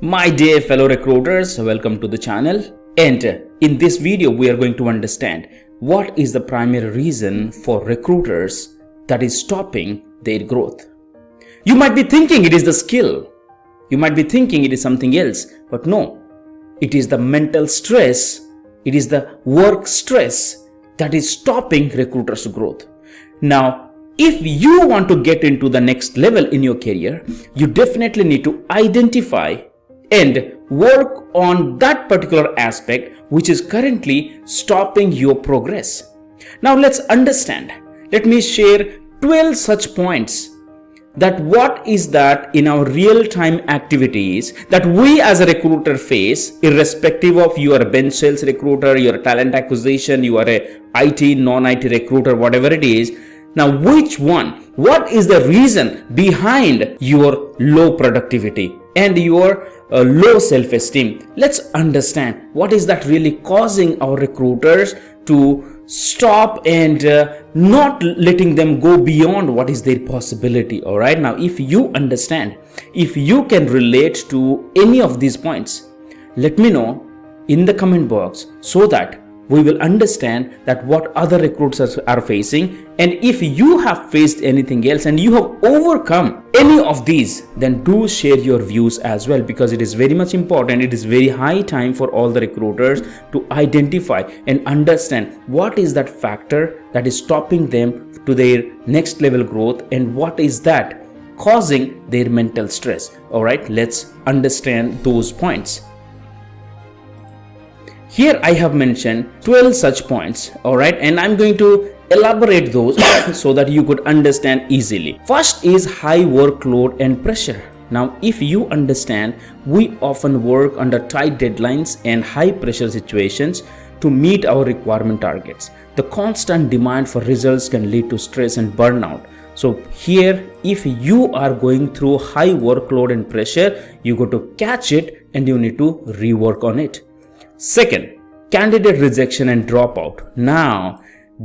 My dear fellow recruiters, welcome to the channel. And in this video, we are going to understand what is the primary reason for recruiters that is stopping their growth. You might be thinking it is the skill. You might be thinking it is something else, but no. It is the mental stress. It is the work stress that is stopping recruiters' growth. Now, if you want to get into the next level in your career, you definitely need to identify and work on that particular aspect which is currently stopping your progress. Now let's understand. Let me share 12 such points that what is that in our real-time activities that we as a recruiter face, irrespective of you are a bench sales recruiter, you are a talent acquisition, you are a IT, non-IT recruiter, whatever it is. Now what is the reason behind your low productivity and your low self-esteem? Let's understand what is that really causing our recruiters to stop and not letting them go beyond what is their possibility. All right, now if you understand, if you can relate to any of these points, let me know in the comment box so that we will understand that what other recruiters are facing, and if you have faced anything else and you have overcome any of these, then do share your views as well, because it is very much important. It is very high time for all the recruiters to identify and understand what is that factor that is stopping them to their next level growth and what is that causing their mental stress. All right, let's understand those points. Here I have mentioned 12 such points, alright, and I'm going to elaborate those so that you could understand easily. First is high workload and pressure. Now, if you understand, we often work under tight deadlines and high pressure situations to meet our requirement targets. The constant demand for results can lead to stress and burnout. So here, if you are going through high workload and pressure, you got to catch it and you need to rework on it. Second, candidate rejection and dropout. Now,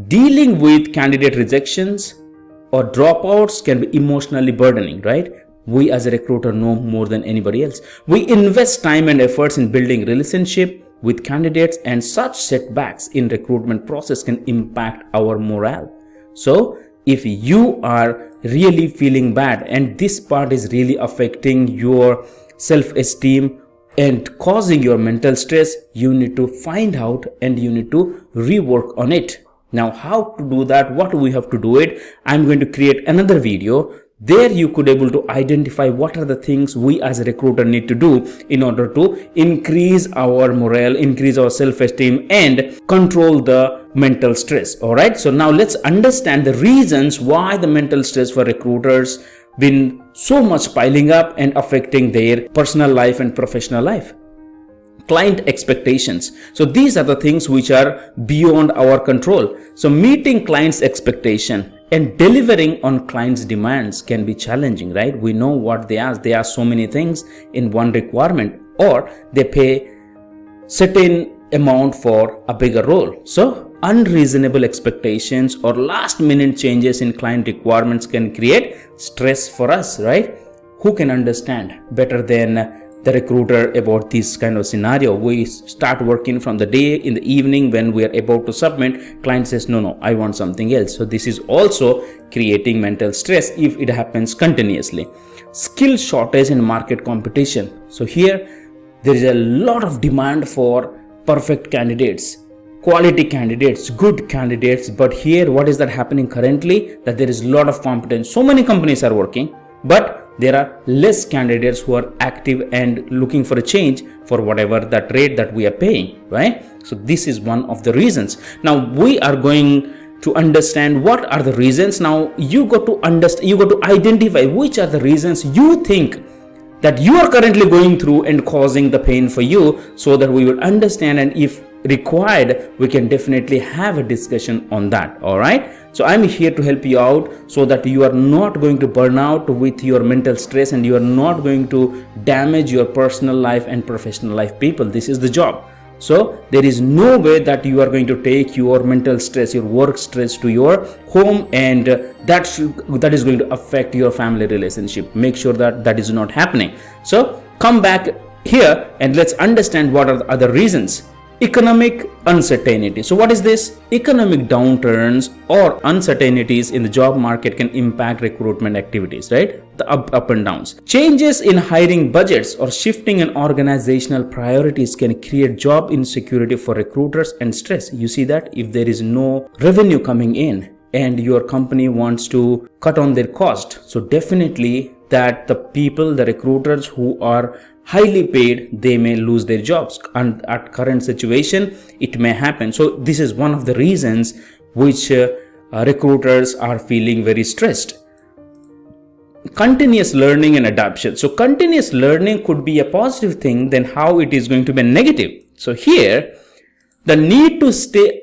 dealing with candidate rejections or dropouts can be emotionally burdening, right? We as a recruiter know more than anybody else. We invest time and efforts in building relationship with candidates, and such setbacks in recruitment process can impact our morale. So, if you are really feeling bad and this part is really affecting your self-esteem and causing your mental stress, you need to find out and you need to rework on it. Now, how to do that, what do we have to do it? I'm going to create another video. There you could able to identify what are the things we as a recruiter need to do in order to increase our morale, increase our self-esteem and control the mental stress. All right. So now let's understand the reasons why the mental stress for recruiters been so much piling up and affecting their personal life and professional life. Client expectations. So these are the things which are beyond our control. So meeting clients' expectation and delivering on clients' demands can be challenging, right? We know what they ask. They ask so many things in one requirement, or they pay certain amount for a bigger role. So unreasonable expectations or last minute changes in client requirements can create stress for us, right? Who can understand better than the recruiter about this kind of scenario? We start working from the day in the evening when we are about to submit, client says no, I want something else. So this is also creating mental stress if it happens continuously. Skill shortage and market competition. So here there is a lot of demand for perfect candidates, quality candidates, good candidates, but here what is that happening currently? That there is a lot of competition. So many companies are working, but there are less candidates who are active and looking for a change for whatever that rate that we are paying, right? So this is one of the reasons. Now we are going to understand what are the reasons. Now you got to understand, you got to identify which are the reasons you think that you are currently going through and causing the pain for you, so that we will understand, and if required, we can definitely have a discussion on that. All right. So I'm here to help you out so that you are not going to burn out with your mental stress and you are not going to damage your personal life and professional life, people. This is the job. So there is no way that you are going to take your mental stress, your work stress to your home, and that is going to affect your family relationship. Make sure that that is not happening. So come back here, and let's understand what are the other reasons. Economic uncertainty. So what is this? Economic downturns or uncertainties in the job market can impact recruitment activities, right? The up and downs. Changes in hiring budgets or shifting in organizational priorities can create job insecurity for recruiters and stress. You see that if there is no revenue coming in and your company wants to cut on their cost, so definitely that the people, the recruiters who are highly paid, they may lose their jobs, and at current situation it may happen. So this is one of the reasons which recruiters are feeling very stressed. Continuous learning and adaptation. So continuous learning could be a positive thing, then how it is going to be negative. So here the need to stay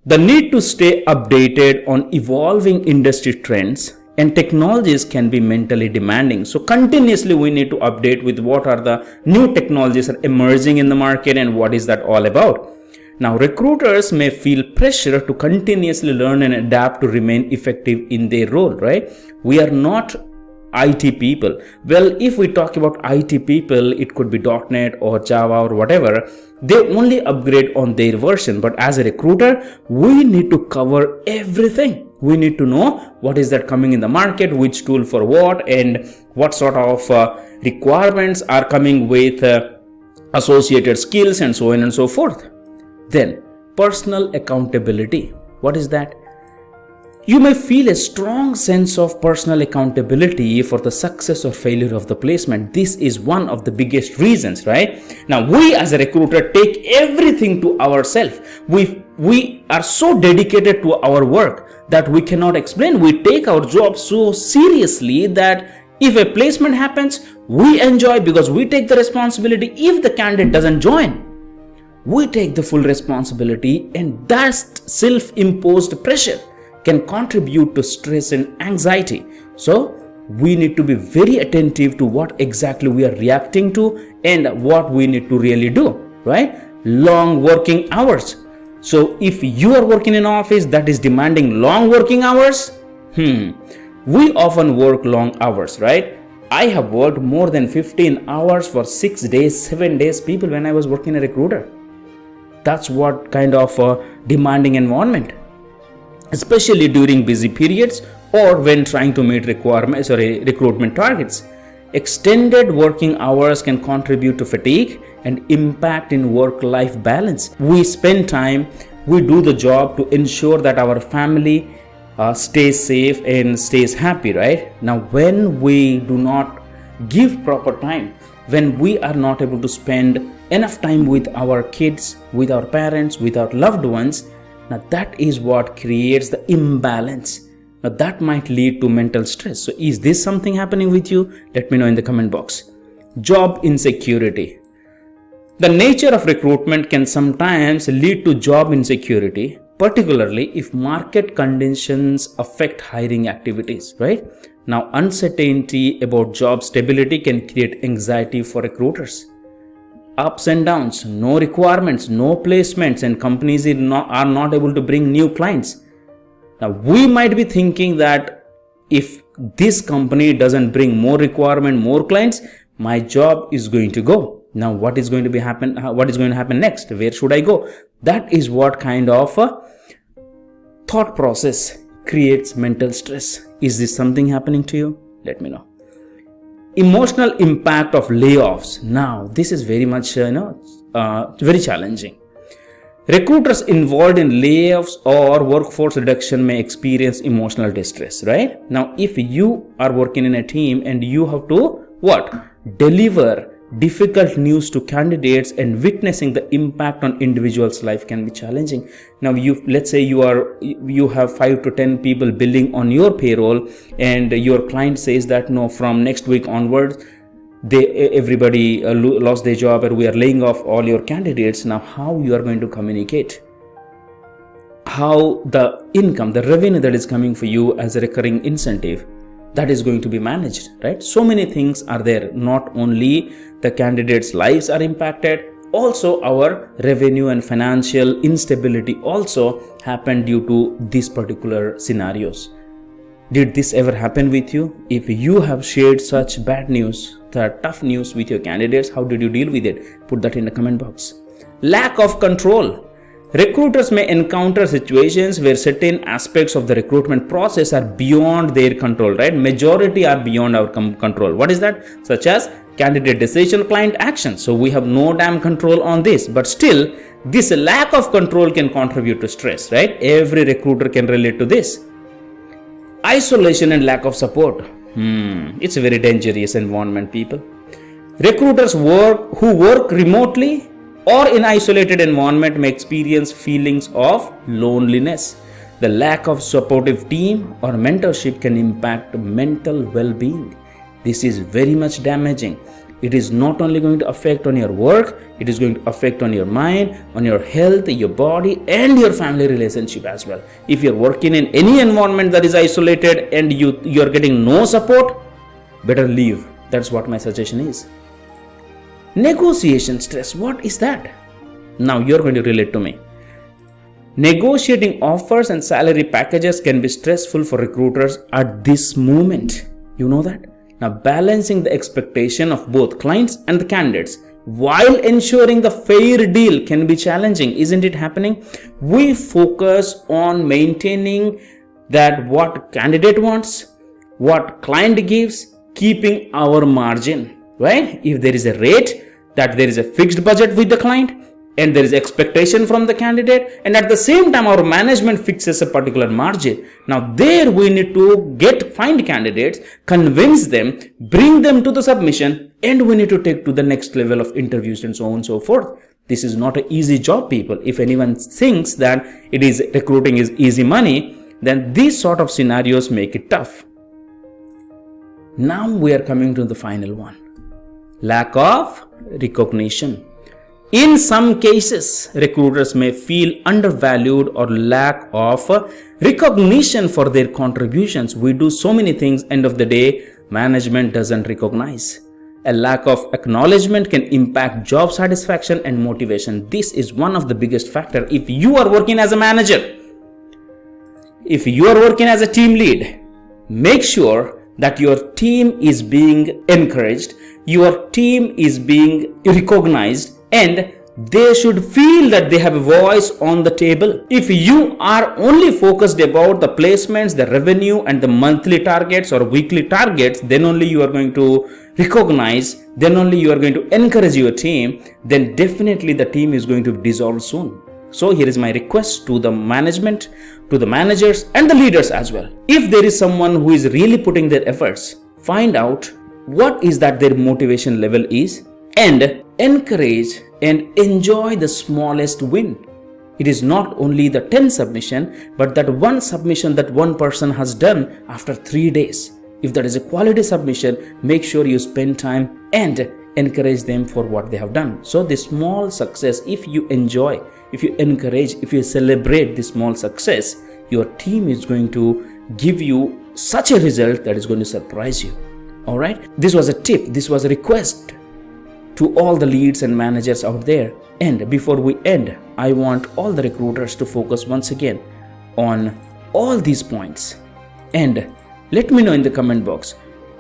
the need to stay updated on evolving industry trends and technologies can be mentally demanding. So continuously we need to update with what are the new technologies are emerging in the market and what is that all about. Now recruiters may feel pressure to continuously learn and adapt to remain effective in their role, right? We are not IT people. Well, if we talk about IT people, it could be .NET or Java or whatever. They only upgrade on their version. But as a recruiter, we need to cover everything. We need to know what is that coming in the market, which tool for what, and what sort of requirements are coming with associated skills and so on and so forth. Then personal accountability. What is that? You may feel a strong sense of personal accountability for the success or failure of the placement. This is one of the biggest reasons, right? Now, we as a recruiter take everything to ourselves. We are so dedicated to our work that we cannot explain. We take our job so seriously that if a placement happens, we enjoy because we take the responsibility. If the candidate doesn't join, we take the full responsibility, and that self-imposed pressure can contribute to stress and anxiety. So we need to be very attentive to what exactly we are reacting to and what we need to really do, right? Long working hours. So if you are working in an office that is demanding long working hours, we often work long hours, right? I have worked more than 15 hours for 6 days, 7 days, people when I was working a recruiter. That's what kind of a demanding environment, especially during busy periods or when trying to meet requirements or recruitment targets. Extended working hours can contribute to fatigue and impact in work-life balance. We spend time, we do the job to ensure that our family stays safe and stays happy, right? Now, when we do not give proper time, when we are not able to spend enough time with our kids, with our parents, with our loved ones, now that is what creates the imbalance. Now that might lead to mental stress. So is this something happening with you? Let me know in the comment box. Job insecurity. The nature of recruitment can sometimes lead to job insecurity, particularly if market conditions affect hiring activities, right? Now uncertainty about job stability can create anxiety for recruiters. Ups and downs, no requirements, no placements, and companies are not able to bring new clients. Now, we might be thinking that if this company doesn't bring more requirement, more clients, my job is going to go. Now, what is going to happen next? Where should I go? That is what kind of a thought process creates mental stress. Is this something happening to you? Let me know. Emotional impact of layoffs. Now, this is very much, very challenging. Recruiters involved in layoffs or workforce reduction may experience emotional distress, right? Now, if you are working in a team and you have to, deliver difficult news to candidates, and witnessing the impact on individuals' life can be challenging. Now, let's say you have 5 to 10 people billing on your payroll, and your client says that no, from next week onwards, everybody lost their job, and we are laying off all your candidates. Now, how you are going to communicate? How the income, the revenue that is coming for you as a recurring incentive, that is going to be managed, right? So many things are there. Not only the candidates' lives are impacted, also our revenue and financial instability also happen due to these particular scenarios. Did this ever happen with you? If you have shared such bad news, the tough news with your candidates? How did you deal with it? Put that in the comment box. Lack of control. Recruiters may encounter situations where certain aspects of the recruitment process are beyond their control, right? Majority are beyond our control. What is that? Such as candidate decision, client action. So we have no damn control on this, but still this lack of control can contribute to stress, right? Every recruiter can relate to this. Isolation and lack of support. It's a very dangerous environment, people. Recruiters who work remotely or in isolated environment may experience feelings of loneliness. The lack of supportive team or mentorship can impact mental well-being. This is very much damaging. It is not only going to affect on your work, it is going to affect on your mind, on your health, your body, and your family relationship as well. If you're working in any environment that is isolated and you're getting no support, better leave. That's what my suggestion is. Negotiation stress. What is that? Now you're going to relate to me. Negotiating offers and salary packages can be stressful for recruiters at this moment. You know that? Now, balancing the expectation of both clients and the candidates while ensuring the fair deal can be challenging. Isn't it happening? We focus on maintaining that what candidate wants, what client gives, keeping our margin, right? If there is a rate, that there is a fixed budget with the client and there is expectation from the candidate, and at the same time our management fixes a particular margin. Now there we need to find candidates, convince them, bring them to the submission, and we need to take to the next level of interviews and so on and so forth. This is not an easy job, people. If anyone thinks that recruiting is easy money, then these sort of scenarios make it tough. Now we are coming to the final one. Lack of recognition. In some cases, recruiters may feel undervalued or lack of recognition for their contributions. We do so many things, end of the day, management doesn't recognize. A lack of acknowledgement can impact job satisfaction and motivation. This is one of the biggest factors. If you are working as a manager, if you are working as a team lead, make sure that your team is being encouraged, your team is being recognized, and they should feel that they have a voice on the table. If you are only focused about the placements, the revenue, and the monthly targets or weekly targets, then only you are going to recognize, then only you are going to encourage your team, then definitely the team is going to dissolve soon. So here is my request to the management, to the managers and the leaders as well. If there is someone who is really putting their efforts, find out what is that their motivation level is and encourage and enjoy the smallest win. It is not only the 10 submission, but that one submission that one person has done after 3 days. If that is a quality submission, make sure you spend time and encourage them for what they have done. So the small success, if you enjoy, if you encourage, if you celebrate the small success, your team is going to give you such a result that is going to surprise you. All right. This was a tip. This was a request to all the leads and managers out there. And before we end, I want all the recruiters to focus once again on all these points. And let me know in the comment box,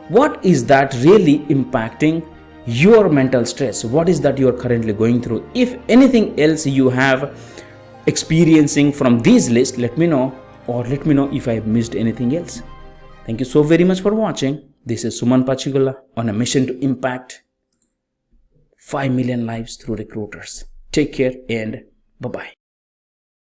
what is that really impacting your mental stress? What is that you are currently going through? If anything else you have experiencing from these lists, let me know, or let me know if I have missed anything else. Thank you so very much for watching. This is Suman Pachigulla on a mission to impact 5 million lives through recruiters. Take care and bye-bye.